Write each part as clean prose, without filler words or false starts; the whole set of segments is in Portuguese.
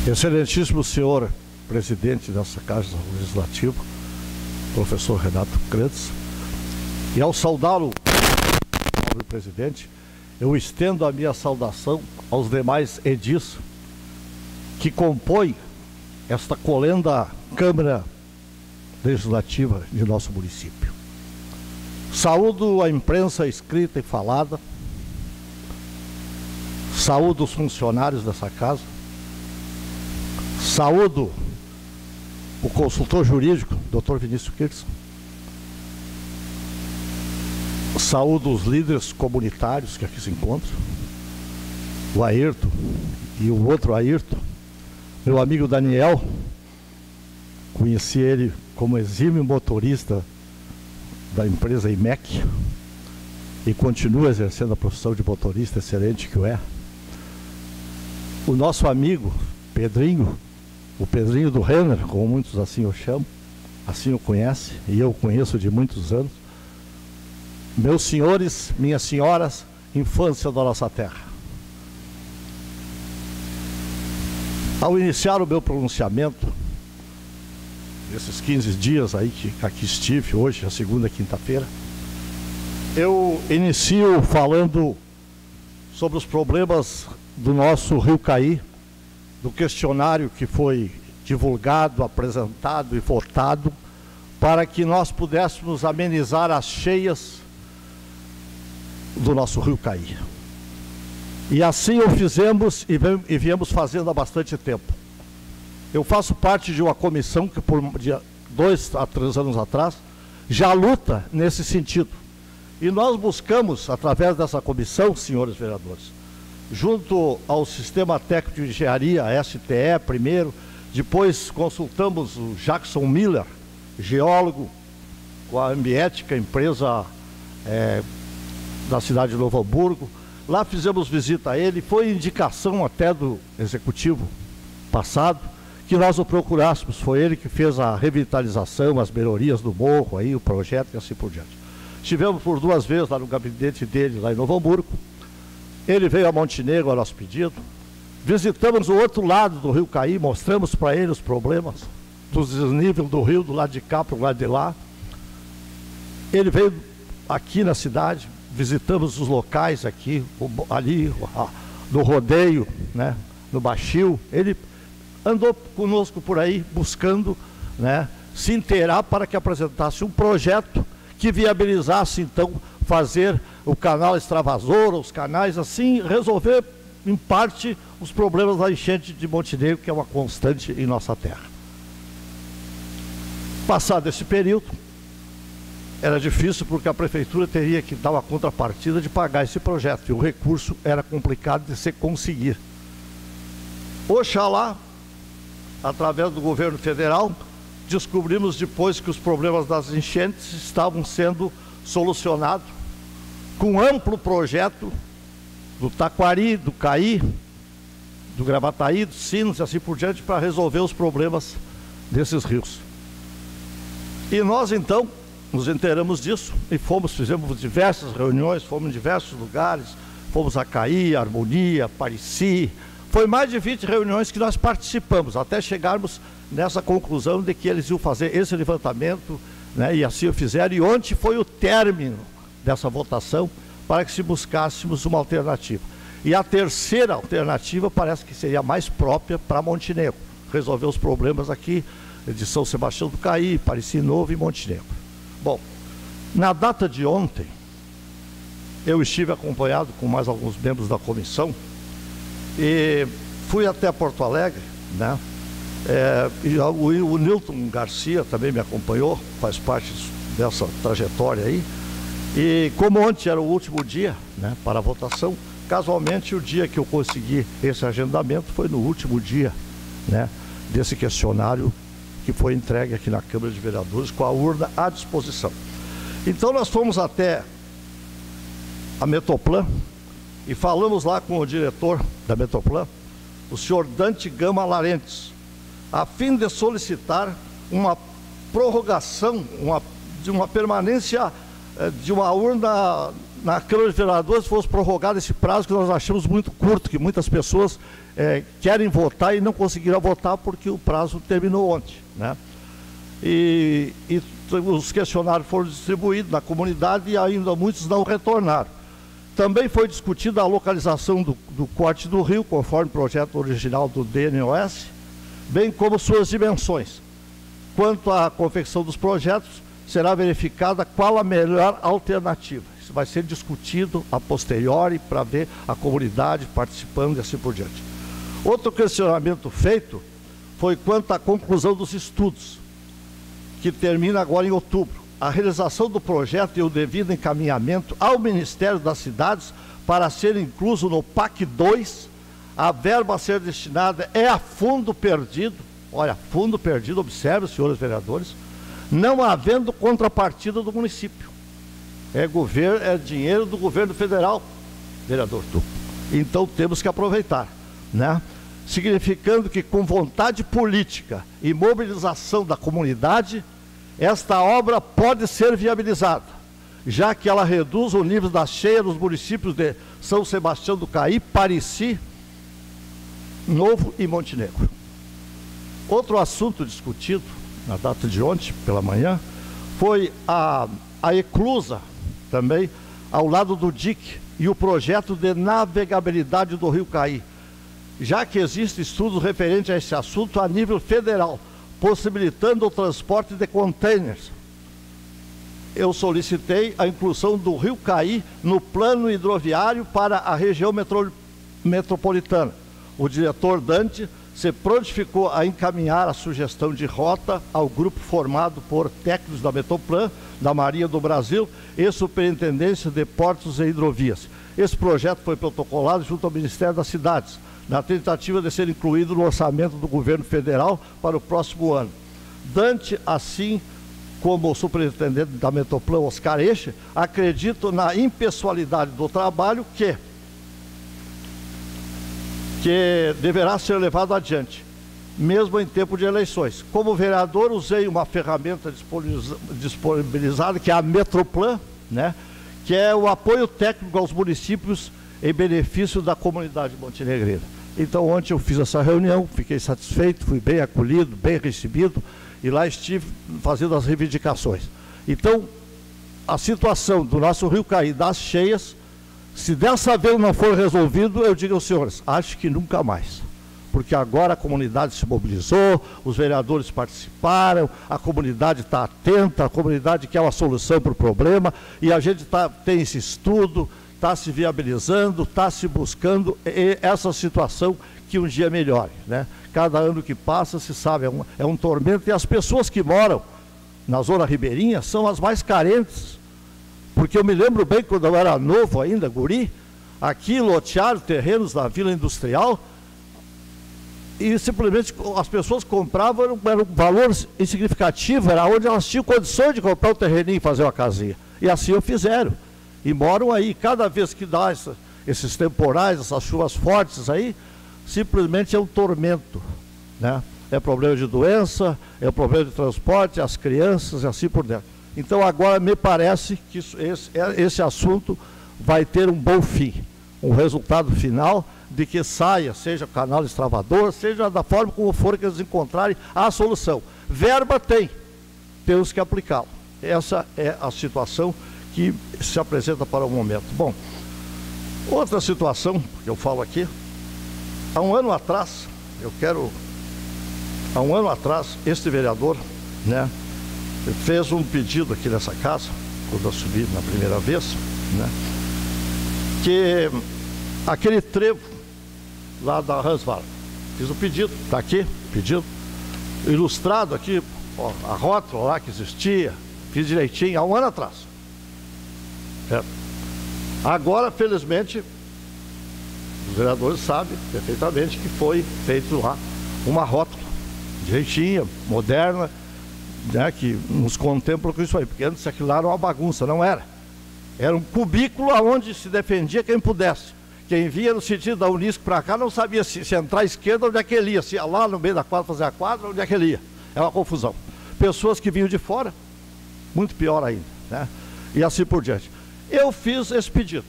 Excelentíssimo senhor presidente dessa Casa Legislativa, professor Renato Krantz, e ao saudá-lo, nobre presidente, eu estendo a minha saudação aos demais edis que compõem esta colenda Câmara Legislativa de nosso município. Saúdo a imprensa escrita e falada, saúdo os funcionários dessa casa, saúdo o consultor jurídico, Dr. Vinícius Kirsten, saúdo os líderes comunitários que aqui se encontram, o Ayrton e o outro Ayrton, meu amigo Daniel, conheci ele como exímio motorista da empresa IMEC e continua exercendo a profissão de motorista excelente que o é. O nosso amigo Pedrinho, o Pedrinho do Renner, como muitos assim o chamam, assim o conhece, e eu o conheço de muitos anos. Meus senhores, minhas senhoras, infância da nossa terra. Ao iniciar o meu pronunciamento, nesses 15 dias aí que aqui estive, hoje, a segunda quinta-feira, eu inicio falando sobre os problemas do nosso Rio Caí, do questionário que foi divulgado, apresentado e votado, para que nós pudéssemos amenizar as cheias do nosso Rio Caí. E assim o fizemos e viemos fazendo há bastante tempo. Eu faço parte de uma comissão que por 2 a 3 anos atrás já luta nesse sentido. E nós buscamos, através dessa comissão, senhores vereadores, junto ao Sistema Técnico de Engenharia, a STE primeiro, depois consultamos o Jackson Miller, geólogo, com a Ambiética, empresa da cidade de Novo Hamburgo. Lá fizemos visita a ele, foi indicação até do executivo passado, que nós o procurássemos. Foi ele que fez a revitalização, as melhorias do morro, aí, o projeto e assim por diante. Estivemos por 2 vezes lá no gabinete dele, lá em Novo Hamburgo. Ele veio a Montenegro a nosso pedido. Visitamos o outro lado do Rio Caí, mostramos para ele os problemas do desnível do rio, do lado de cá para o lado de lá. Ele veio aqui na cidade, visitamos os locais aqui, ali no rodeio, né, no Baixio. Ele andou conosco por aí, buscando, né, se inteirar para que apresentasse um projeto que viabilizasse, então, fazer o canal extravasor, os canais, assim, resolver, em parte, os problemas da enchente de Montenegro, que é uma constante em nossa terra. Passado esse período, era difícil porque a prefeitura teria que dar uma contrapartida de pagar esse projeto, e o recurso era complicado de se conseguir. Oxalá, através do governo federal, descobrimos depois que os problemas das enchentes estavam sendo solucionados com um amplo projeto do Taquari, do Caí, do Gravataí, do Sinos e assim por diante, para resolver os problemas desses rios. E nós então nos inteiramos disso e fizemos diversas reuniões, fomos em diversos lugares, fomos a Caí, Harmonia, Pareci. Foi mais de 20 reuniões que nós participamos, até chegarmos nessa conclusão de que eles iam fazer esse levantamento, né, e assim o fizeram. E ontem foi o término dessa votação para que se buscássemos uma alternativa. E a terceira alternativa parece que seria mais própria para Montenegro, resolver os problemas aqui de São Sebastião do Caí, Pareci Novo e Montenegro. Bom, na data de ontem, eu estive acompanhado com mais alguns membros da comissão e fui até Porto Alegre, né? E o Nilton Garcia também me acompanhou, faz parte dessa trajetória aí. E como ontem era o último dia, né, para a votação, casualmente o dia que eu consegui esse agendamento foi no último dia, né, desse questionário que foi entregue aqui na Câmara de Vereadores com a urna à disposição. Então nós fomos até a Metoplan e falamos lá com o diretor da Metoplan, o senhor Dante Gama Larentes, a fim de solicitar uma prorrogação, de uma permanência de uma urna na Câmara de Vereadores fosse prorrogado esse prazo que nós achamos muito curto, que muitas pessoas querem votar e não conseguiram votar porque o prazo terminou ontem, né? E os questionários foram distribuídos na comunidade e ainda muitos não retornaram. Também foi discutida a localização do corte do rio, conforme o projeto original do DNOS, bem como suas dimensões. Quanto à confecção dos projetos, será verificada qual a melhor alternativa. Isso vai ser discutido a posteriori para ver a comunidade participando e assim por diante. Outro questionamento feito foi quanto à conclusão dos estudos, que termina agora em outubro. A realização do projeto e o devido encaminhamento ao Ministério das Cidades para ser incluso no PAC 2, a verba a ser destinada é a fundo perdido. Olha, fundo perdido, observe, senhores vereadores, não havendo contrapartida do município. É dinheiro do governo federal, vereador Tuco. Então temos que aproveitar, né? Significando que com vontade política e mobilização da comunidade, esta obra pode ser viabilizada, já que ela reduz o nível da cheia nos municípios de São Sebastião do Caí, Parici, Novo e Montenegro. Outro assunto discutido na data de ontem, pela manhã, foi a eclusa também ao lado do dique e o projeto de navegabilidade do Rio Caí, já que existem estudos referentes a esse assunto a nível federal, possibilitando o transporte de containers. Eu solicitei a inclusão do Rio Caí no plano hidroviário para a região metropolitana. O diretor Dante se prontificou a encaminhar a sugestão de rota ao grupo formado por técnicos da Metroplan, da Marinha do Brasil e Superintendência de Portos e Hidrovias. Esse projeto foi protocolado junto ao Ministério das Cidades, na tentativa de ser incluído no orçamento do governo federal para o próximo ano. Dante, assim como o superintendente da Metroplan, Oscar Eche, acredito na impessoalidade do trabalho que deverá ser levado adiante, mesmo em tempo de eleições. Como vereador, usei uma ferramenta disponibilizada, que é a Metroplan, né, que é o apoio técnico aos municípios em benefício da comunidade montenegreira. Então, ontem eu fiz essa reunião, fiquei satisfeito, fui bem acolhido, bem recebido, e lá estive fazendo as reivindicações. Então, a situação do nosso Rio Caí, das cheias, se dessa vez não for resolvido, eu digo aos senhores, acho que nunca mais. Porque agora a comunidade se mobilizou, os vereadores participaram, a comunidade está atenta, a comunidade quer uma solução para o problema, e a gente tem esse estudo, está se viabilizando, está se buscando essa situação que um dia melhore, né? Cada ano que passa, se sabe, é um tormento, e as pessoas que moram na zona ribeirinha são as mais carentes. Porque eu me lembro bem, quando eu era novo ainda, guri, aqui lotearam terrenos da Vila Industrial e simplesmente as pessoas compravam, era um valor insignificativo, era onde elas tinham condições de comprar o terreninho e fazer uma casinha. E assim o fizeram. E moram aí. Cada vez que dá esses temporais, essas chuvas fortes aí, simplesmente é um tormento, né? É problema de doença, é problema de transporte, as crianças e assim por dentro. Então agora me parece que esse assunto vai ter um bom fim, um resultado final de que saia, seja canal extravador, seja da forma como for que eles encontrarem a solução. Verba tem, temos que aplicá-la. Essa é a situação que se apresenta para o momento. Bom, outra situação que eu falo aqui, há um ano atrás, este vereador, né, fez um pedido aqui nessa casa, quando eu subi na primeira vez, né, que aquele trevo lá da Ransval, fiz o pedido, está aqui, pedido, ilustrado aqui, ó, a rótula lá que existia, fiz direitinho há um ano atrás. Certo? Agora, felizmente, os vereadores sabem perfeitamente que foi feito lá uma rótula direitinha, moderna, né, que nos contempla com isso aí, porque antes aquilo lá era uma bagunça, não era. Era um cubículo onde se defendia quem pudesse. Quem via no sentido da Unisc para cá não sabia se entrar à esquerda, onde é que ele ia, se ia lá no meio da quadra fazer a quadra, onde é que ele ia. É uma confusão. Pessoas que vinham de fora, muito pior ainda, né? E assim por diante. Eu fiz esse pedido.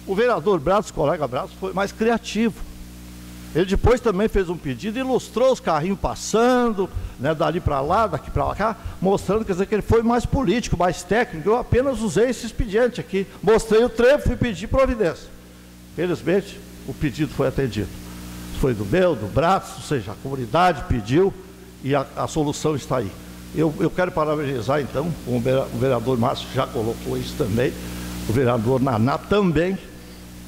O vereador Bratos, colega Bratos, foi mais criativo. Ele depois também fez um pedido, ilustrou os carrinhos passando, né, dali para lá, daqui para cá, mostrando, quer dizer, que ele foi mais político, mais técnico. Eu apenas usei esse expediente aqui, mostrei o trevo, fui pedir providência. Felizmente, o pedido foi atendido. Foi do meu, do Bratos, ou seja, a comunidade pediu e a solução está aí. Eu quero parabenizar, então, o vereador Márcio já colocou isso também, o vereador Naná também,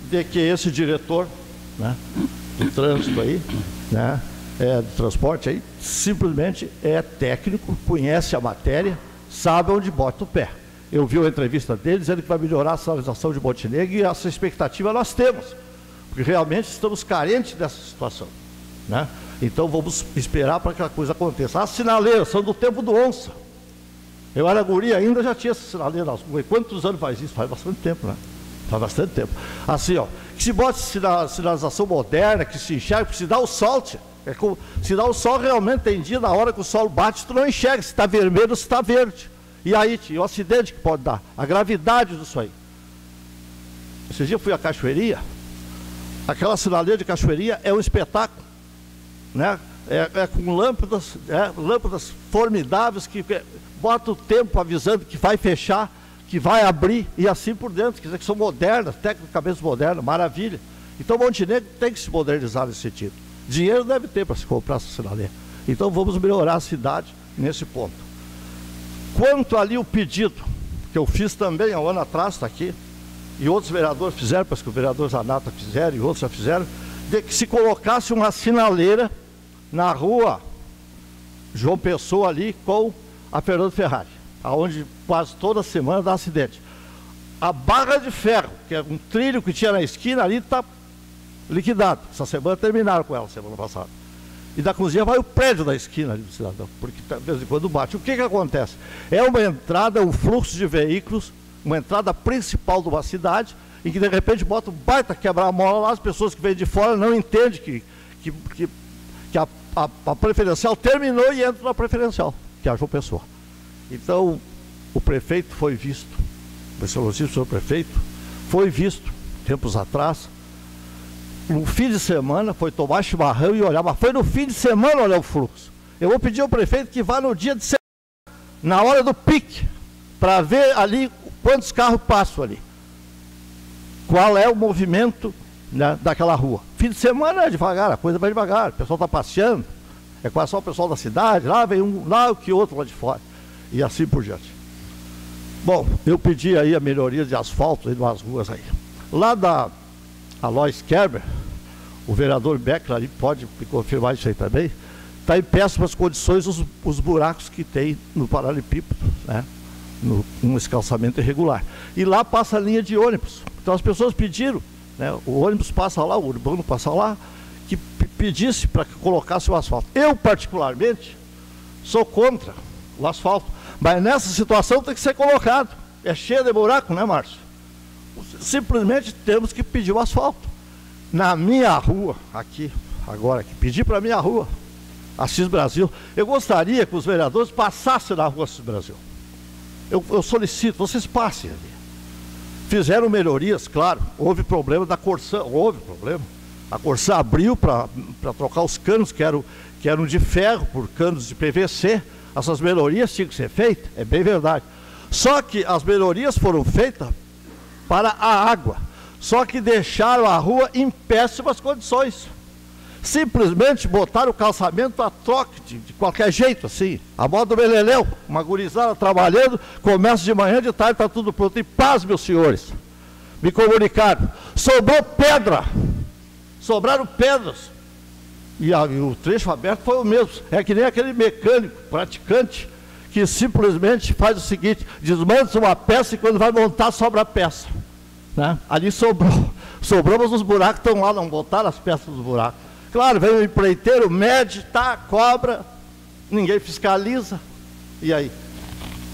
de que esse diretor, né, do trânsito aí, né, do transporte aí, simplesmente é técnico, conhece a matéria, sabe onde bota o pé. Eu vi a entrevista dele dizendo que vai melhorar a sinalização de Montenegro e essa expectativa nós temos, porque realmente estamos carentes dessa situação, né? Então vamos esperar para que a coisa aconteça. As sinaleiras são do tempo do Onça. Eu era guri ainda, já tinha essa sinaleira nas ruas. Quantos anos faz isso? Faz bastante tempo, né? Faz bastante tempo. Assim, ó, que se bote sinalização moderna, que se enxerga, porque se dá o sol, se dá o sol realmente, tem dia, na hora que o sol bate, tu não enxerga se está vermelho ou se está verde. E aí, o acidente que pode dar, a gravidade disso aí. Esse dia eu fui à Cachoeirinha, aquela sinaleira de Cachoeirinha é um espetáculo, né? Com lâmpadas formidáveis que bota o tempo avisando que vai fechar, que vai abrir e assim por dentro, quer dizer, que são modernas, tecnicamente modernas, maravilha. Então Montenegro tem que se modernizar nesse sentido. Dinheiro deve ter para se comprar essa sinaleira. Então vamos melhorar a cidade nesse ponto. Quanto ali o pedido, que eu fiz também há um ano atrás, está aqui, e outros vereadores fizeram, parece que o vereador Zanata fizeram e outros já fizeram, de que se colocasse uma sinaleira na rua João Pessoa ali com a Fernando Ferrari, aonde quase toda semana dá acidente. A barra de ferro, que é um trilho que tinha na esquina ali, está liquidado. Essa semana terminaram com ela, semana passada. E da cozinha vai o prédio da esquina ali do cidadão, porque de vez em quando bate. O que acontece? É uma entrada, um fluxo de veículos, uma entrada principal de uma cidade, em que de repente bota um baita quebra-mola lá, as pessoas que vêm de fora não entendem que a preferencial terminou e entra na preferencial, que é a João Pessoa. Então, o prefeito foi visto, o senhor prefeito, foi visto, tempos atrás, no fim de semana, foi tomar chimarrão e olhar, mas foi no fim de semana olhar o fluxo. Eu vou pedir ao prefeito que vá no dia de semana, na hora do pique, para ver ali quantos carros passam ali. Qual é o movimento, né, daquela rua. Fim de semana é devagar, a coisa vai devagar, o pessoal está passeando, é quase só o pessoal da cidade, lá vem um, lá o que outro lá de fora, e assim por diante. Bom, eu pedi aí a melhoria de asfalto aí nas ruas aí. Lá da Alois Kerber, o vereador Beckler ali pode me confirmar isso aí também, está em péssimas condições os buracos que tem no paralelepípedo, né? Num escalçamento irregular. E lá passa a linha de ônibus. Então as pessoas pediram, né, o ônibus passa lá, o urbano passa lá, que pedisse para que colocasse o asfalto. Eu, particularmente, sou contra o asfalto, mas nessa situação tem que ser colocado. É cheio de buraco, né, Márcio? Simplesmente temos que pedir o asfalto. Na minha rua, aqui, agora, aqui, pedir para a minha rua, Assis Brasil, eu gostaria que os vereadores passassem na rua Assis Brasil. Eu solicito, vocês passem ali. Fizeram melhorias, claro, houve problema da Corsã, houve problema. A Corsã abriu para trocar os canos que eram de ferro por canos de PVC. Essas melhorias tinham que ser feitas, é bem verdade. Só que as melhorias foram feitas para a água. Só que deixaram a rua em péssimas condições. Simplesmente botaram o calçamento a troque de qualquer jeito, assim. A moda do Beleléu, uma gurizada trabalhando, começa de manhã, de tarde, está tudo pronto. E paz, meus senhores, me comunicaram, sobrou pedra, sobraram pedras. E o trecho aberto foi o mesmo. É que nem aquele mecânico, praticante, que simplesmente faz o seguinte, desmonta uma peça e quando vai montar sobra a peça, né? Ali sobrou, mas os buracos estão lá, não botaram as peças dos buracos. Claro, vem o empreiteiro, mede, tá, cobra, ninguém fiscaliza. E aí?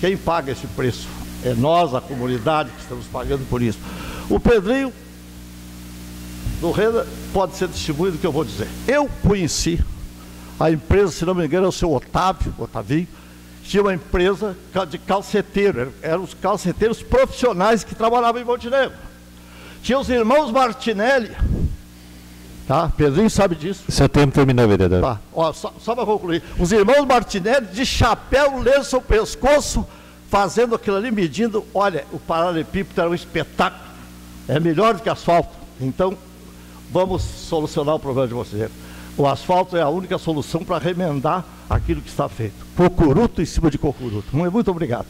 Quem paga esse preço? É nós, a comunidade, que estamos pagando por isso. O Pedrinho do Renda pode ser testemunho do que eu vou dizer. Eu conheci a empresa, se não me engano, é o seu Otavinho, tinha uma empresa de calceteiro, eram os calceteiros profissionais que trabalhavam em Montenegro. Tinha os irmãos Martinelli, tá? Pedrinho sabe disso. Seu tempo terminou, vereador. Tá. Ó, só para concluir. Os irmãos Martinelli de chapéu, lenço ao pescoço, fazendo aquilo ali, medindo. Olha, o paralelepípedo era um espetáculo. É melhor do que asfalto. Então, vamos solucionar o problema de vocês. O asfalto é a única solução para remendar aquilo que está feito. Cocuruto em cima de cocuruto. Muito obrigado.